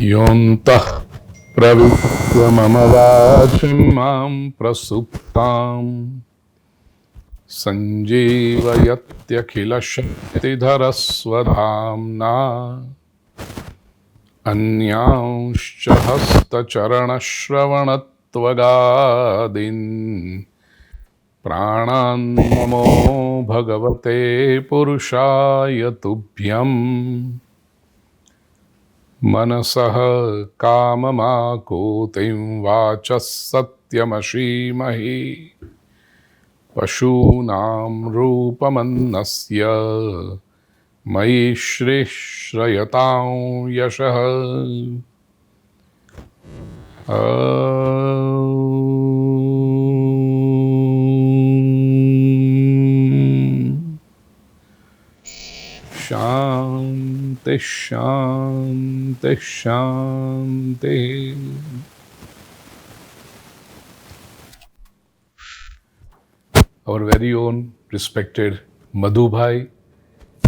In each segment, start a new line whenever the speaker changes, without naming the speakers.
योऽन्तः प्रविश्य मम वाचं मां प्रसुप्ताम् सञ्जीवयत्यखिलशक्तिधरस्वधाम्ना अन्यांश्च हस्तचरणश्रवणत्वगादीन् प्राणान्नमो भगवते पुरुषाय तुभ्यम् मनसः काममाकूतिं वाचः सत्यमशीमहि पशूनां रूपमन्नस्य मयि श्रीश्रयतां यशः। शांति शांति शांति। Our very own respected Madhubhai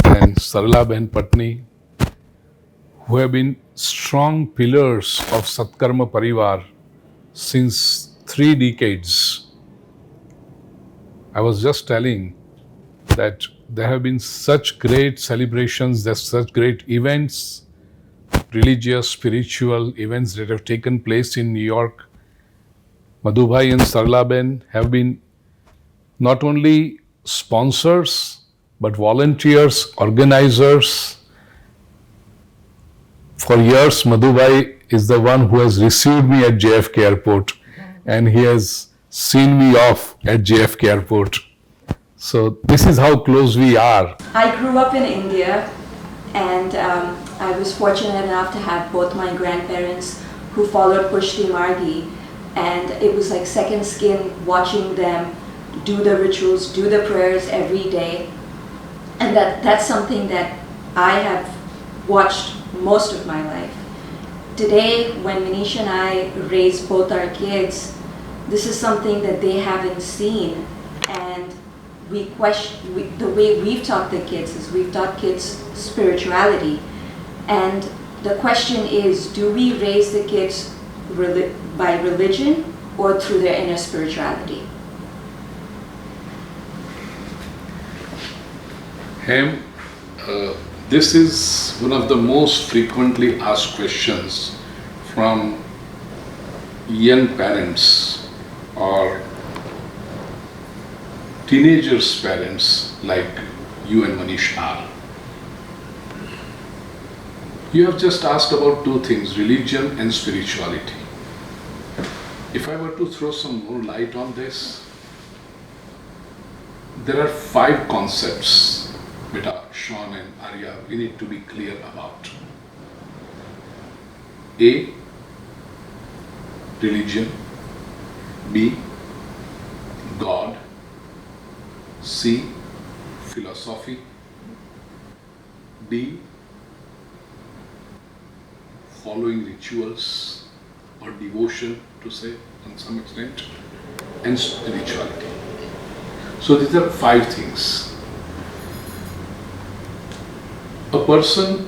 and Sarlaben Patni, who have been strong pillars of Satkarma Parivar since 3 decades. I was just telling that there have been such great celebrations, there's such great events, religious, spiritual events that have taken place in New York. Madhubhai and Sarlaben have been not only sponsors, but volunteers, organizers. For years, Madhubhai is the one who has received me at JFK Airport, and he has seen me off at JFK Airport. So this is how close we are.
I grew up in India, and I was fortunate enough to have both my grandparents who followed Pushti Margi, and it was like second skin watching them do the rituals, do the prayers every day. And that's something that I have watched most of my life. Today, when Manish and I raise both our kids, this is something that they haven't seen. And the way we've taught the kids is we've taught kids spirituality. And the question is, do we raise the kids by religion or through their inner spirituality?
Hem, this is one of the most frequently asked questions from young parents or teenagers' parents like you and Manish are. You have just asked about 2 things, religion and spirituality. If I were to throw some more light on this, there are 5 concepts Beta, Sean and Arya, we need to be clear about. A, religion. B, God. C, philosophy. D, following rituals or devotion, to say on some extent, and spirituality. So these are 5 things. A person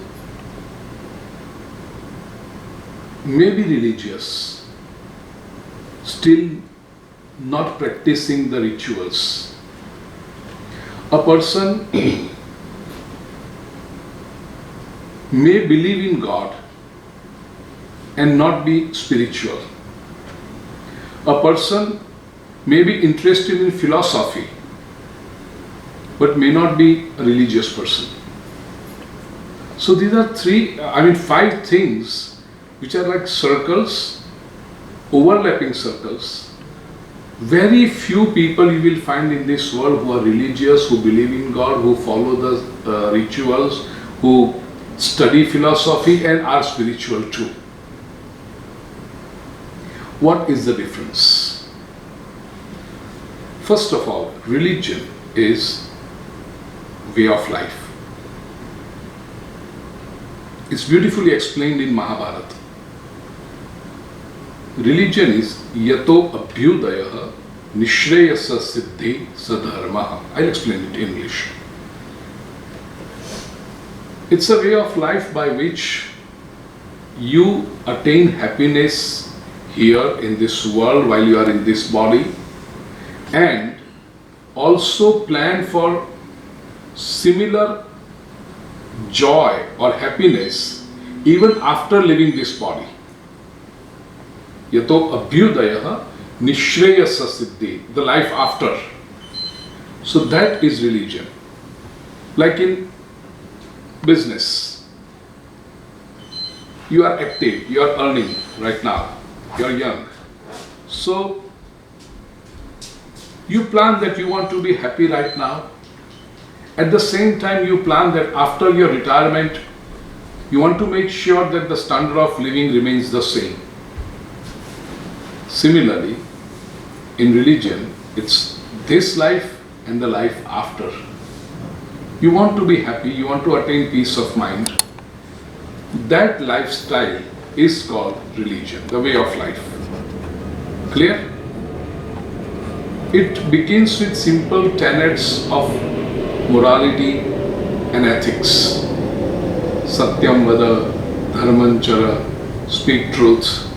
may be religious, still not practicing the rituals. A person may believe in God and not be spiritual. A person may be interested in philosophy but may not be a religious person. So these are 5 things which are like circles, overlapping circles. Very few people you will find in this world who are religious, who believe in God, who follow the rituals, who study philosophy and are spiritual too. What is the difference? First of all, religion is way of life. It's beautifully explained in Mahabharata. Religion is yato abhyudaya nishreyasa siddhi sadharma. I'll explain it in English. It's a way of life by which you attain happiness here in this world while you are in this body, and also plan for similar joy or happiness even after leaving this body. Yato abhyudaya nishreyasa siddhi, the life after. So that is religion. Like in business, you are active, you are earning right now, you are young. So you plan that you want to be happy right now. At the same time, you plan that after your retirement, you want to make sure that the standard of living remains the same. Similarly, in religion, it's this life and the life after. You want to be happy, you want to attain peace of mind. That lifestyle is called religion, the way of life. Clear? It begins with simple tenets of morality and ethics. Satyam vada, dharman chara, speak truth,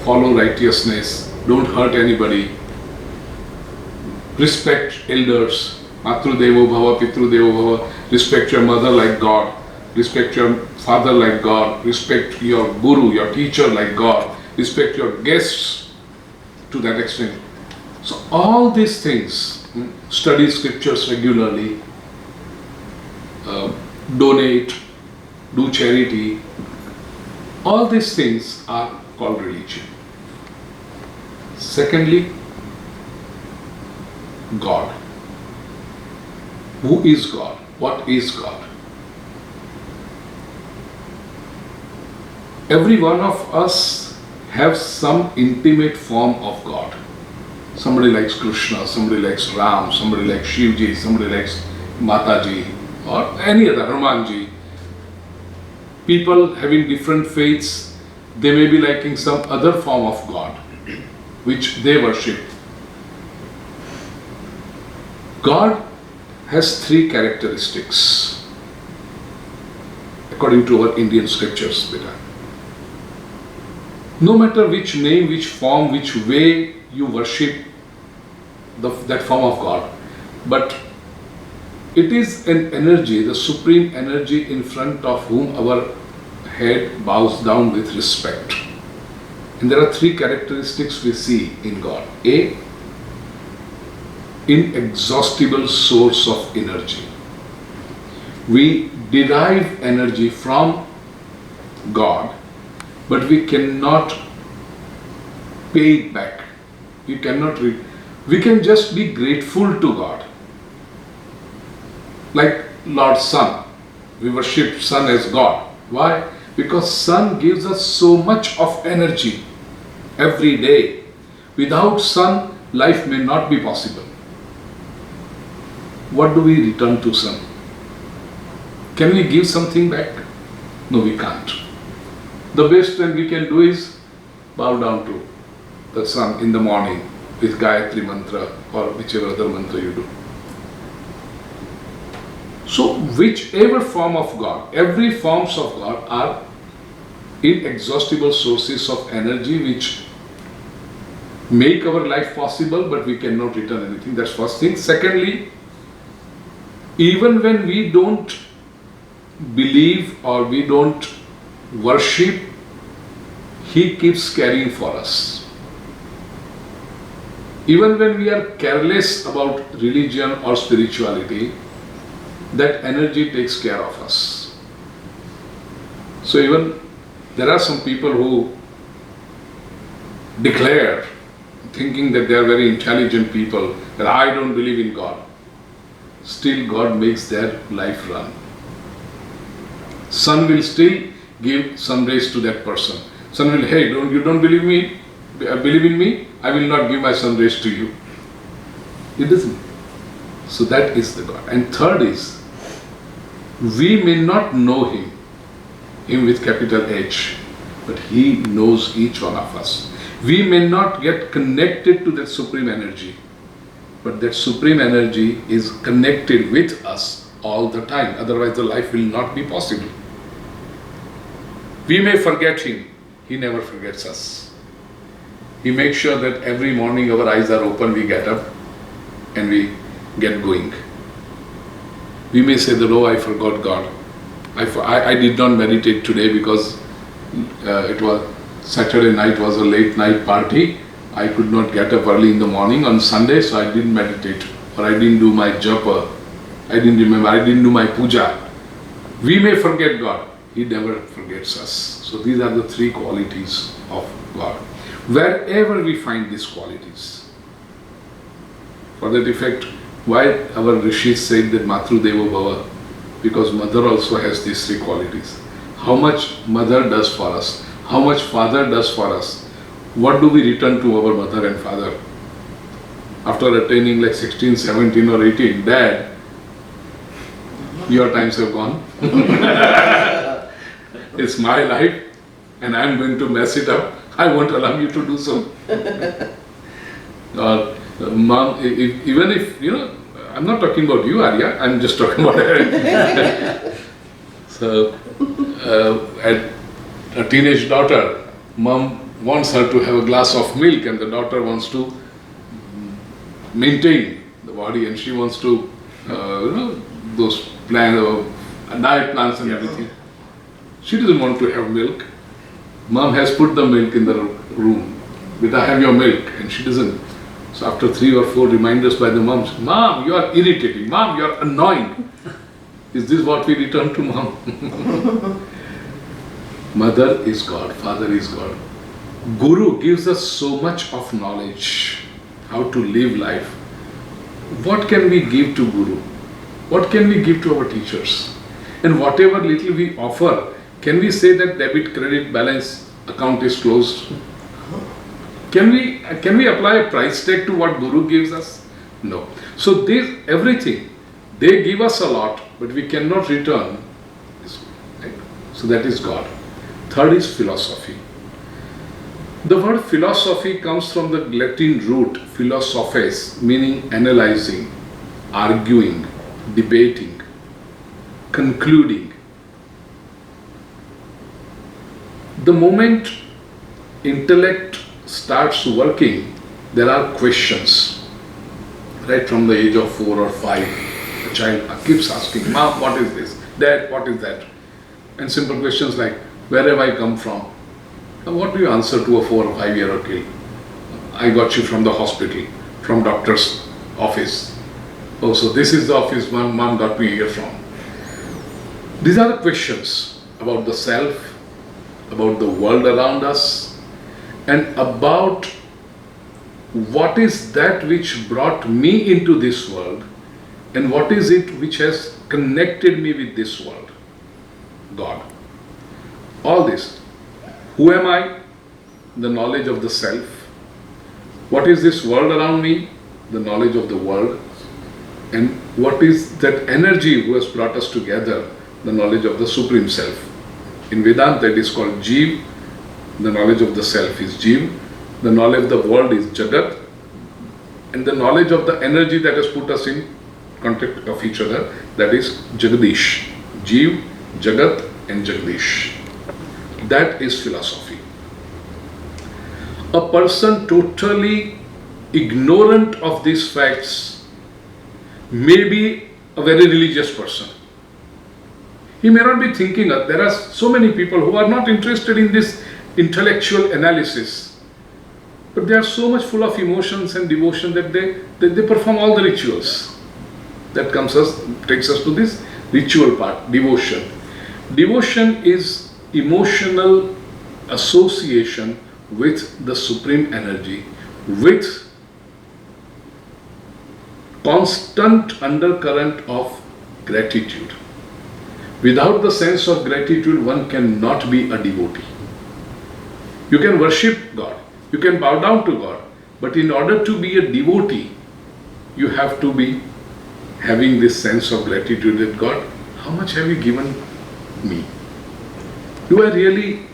follow righteousness, don't hurt anybody, respect elders, matru devo bhava, pitru devo bhava, respect your mother like God, respect your father like God, respect your guru, your teacher like God, respect your guests to that extent. So all these things, study scriptures regularly, donate, do charity, all these things are called religion. Secondly, God. Who is God? What is God? Every one of us have some intimate form of God. Somebody likes Krishna, somebody likes Ram, somebody likes Shivji, somebody likes Mataji, or any other, Hanumanji. People having different faiths, they may be liking some other form of God, which they worship. God has three characteristics, according to our Indian scriptures, beta. No matter which name, which form, which way you worship that form of God, but it is an energy, the supreme energy in front of whom our head bows down with respect. And there are three characteristics we see in God. A, inexhaustible source of energy. We derive energy from God, but we cannot pay it back. We cannot we can just be grateful to God. Like Lord Sun, we worship Sun as God. Why? Because Sun gives us so much of energy every day. Without Sun, life may not be possible. What do we return to Sun? Can we give something back? No, we can't. The best thing we can do is bow down to the Sun in the morning with Gayatri mantra or whichever other mantra you do. So whichever form of God, every forms of God are inexhaustible sources of energy which make our life possible, but we cannot return anything. That's first thing. Secondly, even when we don't believe or we don't worship, He keeps caring for us. Even when we are careless about religion or spirituality, that energy takes care of us. So even there are some people who declare, thinking that they are very intelligent people, that I don't believe in God. Still God makes their life run. Sun will still give sun rays to that person. Sun will, hey, you don't believe me? Believe in me? I will not give my sun rays to you. It doesn't. So that is the God. And third is, we may not know Him with capital H, but He knows each one of us. We may not get connected to that supreme energy, but that supreme energy is connected with us all the time. Otherwise the life will not be possible. We may forget Him, He never forgets us. He makes sure that every morning our eyes are open, we get up and we get going. We may say that, oh, I forgot God. I did not meditate today because it was Saturday night, was a late night party. I could not get up early in the morning on Sunday, so I didn't meditate, or I didn't do my japa. I didn't remember, I didn't do my puja. We may forget God, He never forgets us. So these are the three qualities of God. Wherever we find these qualities, for that effect, why our rishis said that Matru Deva Bhava, because mother also has these three qualities. How much mother does for us, how much father does for us, what do we return to our mother and father? After attaining like 16, 17 or 18, Dad, your times have gone. It's my life and I'm going to mess it up. I won't allow you to do so. Mom, even if, I'm not talking about you, Arya, I'm just talking about her. So, a teenage daughter, mom wants her to have a glass of milk and the daughter wants to maintain the body and she wants to, those plans, diet plans and everything. She doesn't want to have milk. Mom has put the milk in the room. Beta, have your milk. And she doesn't. So after 3 or 4 reminders by the moms, Mom, you are irritating. Mom, you are annoying. Is this what we return to Mom? Mother is God, Father is God. Guru gives us so much of knowledge, how to live life. What can we give to Guru? What can we give to our teachers? And whatever little we offer, can we say that debit, credit, balance account is closed? Can we apply a price tag to what Guru gives us? No. So everything, they give us a lot, but we cannot return. Right? So that is God. Third is philosophy. The word philosophy comes from the Latin root philosophes, meaning analyzing, arguing, debating, concluding. The moment intellect starts working, there are questions. Right from the age of 4 or 5, a child keeps asking, Mom, what is this? Dad, what is that? And simple questions like, where have I come from? Now, what do you answer to a 4 or 5-year-old kid? I got you from the hospital, from doctor's office. Oh, so this is the office mom got me here from. These are the questions about the self, about the world around us, and about what is that which brought me into this world, and what is it which has connected me with this world? God. All this. Who am I? The knowledge of the self. What is this world around me? The knowledge of the world. And what is that energy who has brought us together? The knowledge of the Supreme Self. In Vedanta it is called Jeev. The knowledge of the self is Jeev. The knowledge of the world is Jagat. And the knowledge of the energy that has put us in contact of each other, that is Jagadish. Jeev, Jagat and Jagadish. That is philosophy. A person totally ignorant of these facts may be a very religious person. He may not be thinking, there are so many people who are not interested in this intellectual analysis, but they are so much full of emotions and devotion that they perform all the rituals. That takes us to this ritual part, devotion. Devotion is emotional association with the Supreme Energy, with constant undercurrent of gratitude. Without the sense of gratitude, one cannot be a devotee. You can worship God, you can bow down to God, but in order to be a devotee, you have to be having this sense of gratitude that God, how much have you given me? Do I really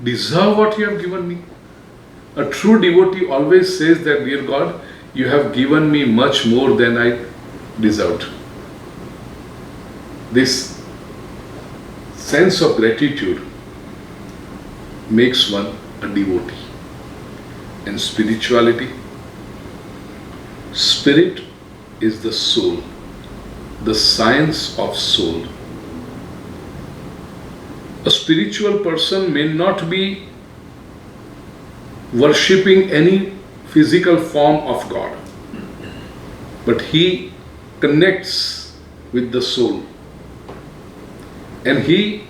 deserve what you have given me? A true devotee always says that, dear God, you have given me much more than I deserved. This sense of gratitude makes one a devotee. And spirituality, spirit is the soul, the science of soul. A spiritual person may not be worshipping any physical form of God, but he connects with the soul, and he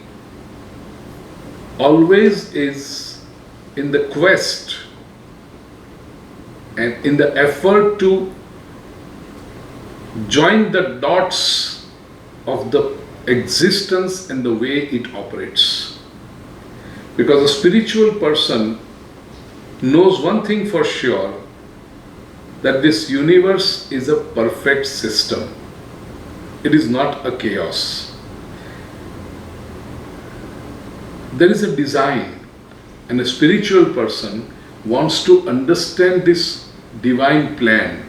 always is in the quest and in the effort to join the dots of the existence and the way it operates. Because a spiritual person knows one thing for sure, that this universe is a perfect system. It is not a chaos. There is a design, and a spiritual person wants to understand this divine plan.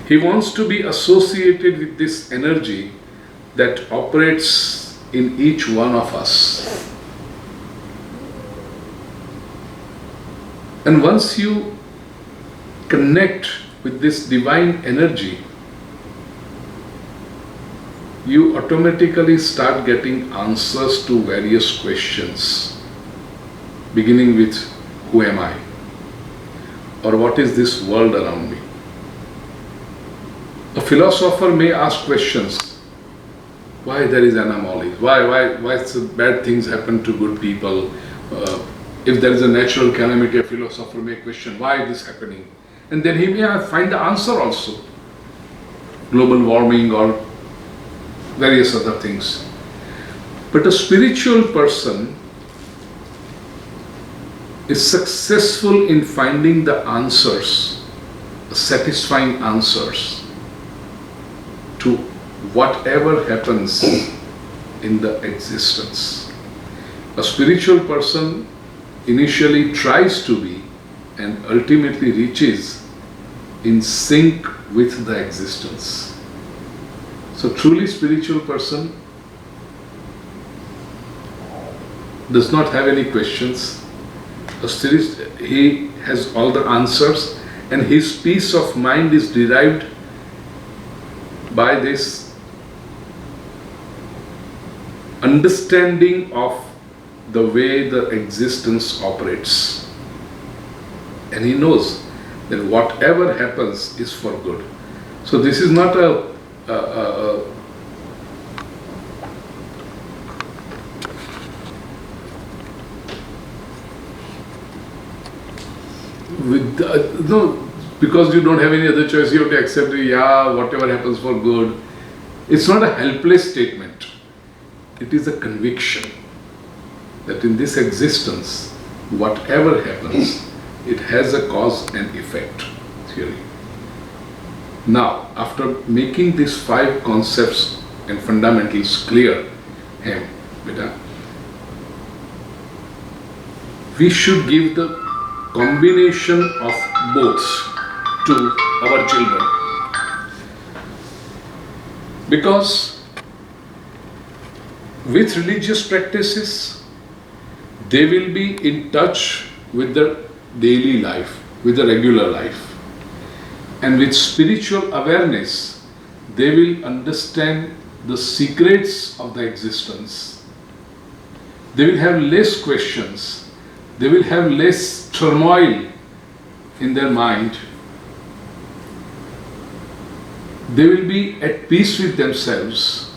He wants to be associated with this energy that operates in each one of us. And once you connect with this divine energy, you automatically start getting answers to various questions, beginning with who am I? Or what is this world around me? A philosopher may ask questions. Why there is anomalies? Why bad things happen to good people? If there is a natural calamity, a philosopher may question why this is happening. And then he may find the answer also. Global warming or various other things. But a spiritual person is successful in finding the answers, satisfying answers to whatever happens in the existence. A spiritual person initially tries to be and ultimately reaches in sync with the existence. So truly spiritual person does not have any questions. He has all the answers, and his peace of mind is derived by this understanding of the way the existence operates. And he knows that whatever happens is for good. So this is not no, because you don't have any other choice, you have to accept whatever happens for good. It's not a helpless statement. It is a conviction that in this existence, whatever happens, it has a cause and effect theory. Now, after making these 5 concepts and fundamentals clear, we should give the combination of both to our children. Because with religious practices, they will be in touch with the daily life, with the regular life. And with spiritual awareness, they will understand the secrets of the existence. They will have less questions. They will have less turmoil in their mind. They will be at peace with themselves.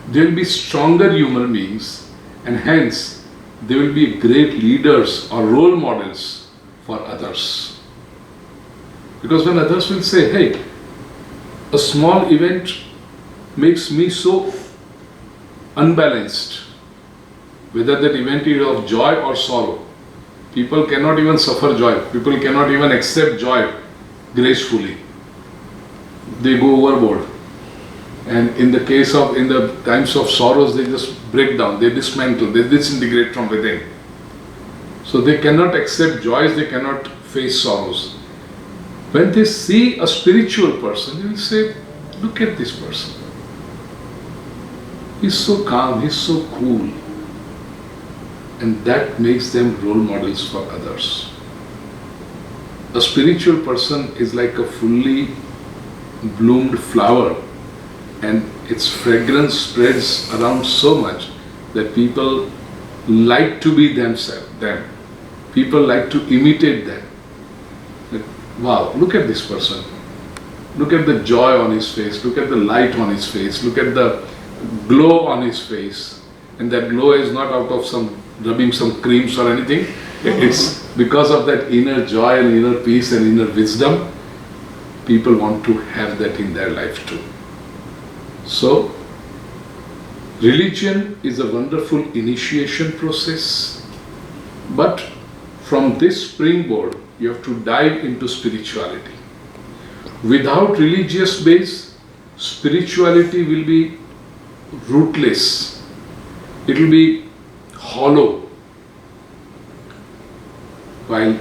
They will be stronger human beings, and hence they will be great leaders or role models for others. Because when others will say, hey, a small event makes me so unbalanced, whether that event is of joy or sorrow, people cannot even suffer joy, people cannot even accept joy gracefully. They go overboard. And in the times of sorrows, they just break down, they dismantle, they disintegrate from within. So they cannot accept joys, they cannot face sorrows. When they see a spiritual person, they will say, look at this person. He's so calm, he's so cool. And that makes them role models for others. A spiritual person is like a fully bloomed flower, and its fragrance spreads around so much that people like to be them. People like to imitate them. Like, wow, look at this person. Look at the joy on his face, look at the light on his face, look at the glow on his face. And that glow is not out of rubbing some creams or anything. It's because of that inner joy and inner peace and inner wisdom. People want to have that in their life too. So, religion is a wonderful initiation process, but from this springboard, you have to dive into spirituality. Without religious base, spirituality will be rootless. It will be hollow. While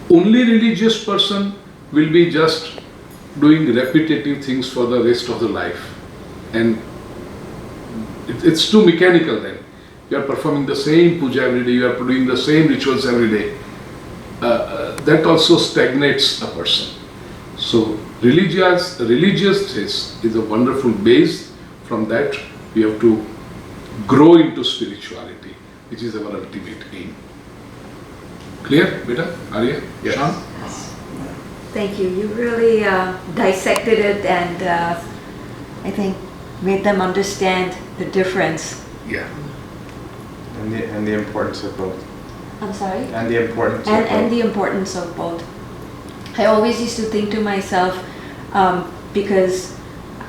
only religious person will be just doing repetitive things for the rest of the life. And it's too mechanical then. You are performing the same puja every day, you are doing the same rituals every day. That also stagnates a person. So religiousness is a wonderful base. From that we have to grow into spirituality, which is our ultimate aim. Clear, Beta? Arya?
Yes.
Shan?
Thank you. You really dissected it and I think made them understand the difference.
Yeah.
And the importance of both.
I'm sorry?
And the importance of
And
both.
the importance of both. I always used to think to myself, because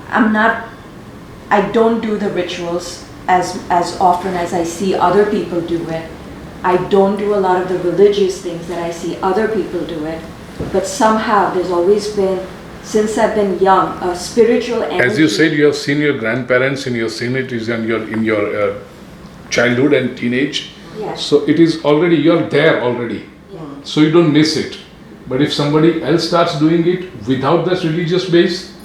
I don't do the rituals as often as I see other people do it. I don't do a lot of the religious things that I see other people do it. But somehow there's always been, since I've been young, a spiritual energy.
As you said, you have seen your grandparents and you have seen it in your childhood and teenage.
Yes.
So it is already, you're there already.
Yeah.
So you don't miss it. But if somebody else starts doing it without that religious base,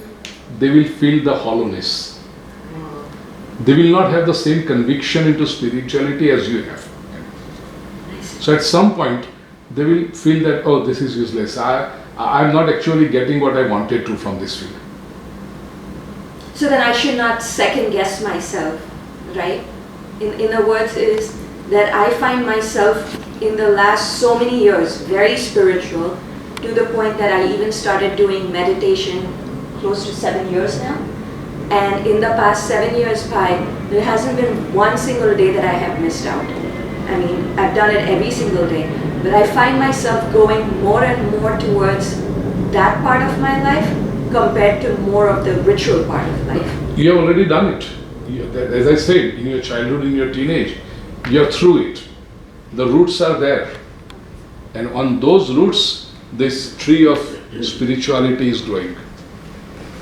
they will feel the hollowness. They will not have the same conviction into spirituality as you have. So at some point, they will feel that, oh, this is useless. I'm not actually getting what I wanted to from this field.
So then I should not second guess myself, right? In other words, is that I find myself in the last so many years very spiritual, to the point that I even started doing meditation close to 7 years now. And in the past 7 years, there hasn't been one single day that I have missed out. I mean, I've done it every single day. But I find myself going more and more towards that part of my life compared to more of the ritual part of life.
You have already done it. As I said, in your childhood, in your teenage, you're through it. The roots are there. And on those roots, this tree of spirituality is growing.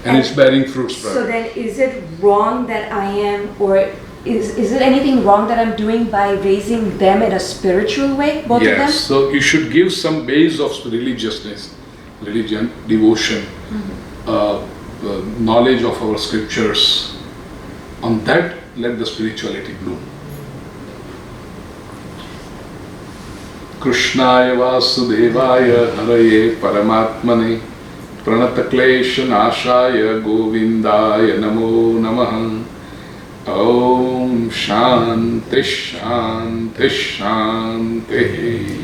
And it's bearing fruits.
So then is it wrong that I am, or is it anything wrong that I'm doing by raising them in a spiritual way, both of them?
Yes, so you should give some base of religiousness, religion, devotion, knowledge of our scriptures. On that, let the spirituality bloom. Krishnaya Vasudevaya Haraye Paramatmane Pranataklesha Nashaya Govindaya Namo Namaha. Om Shanti Shanti Shanti.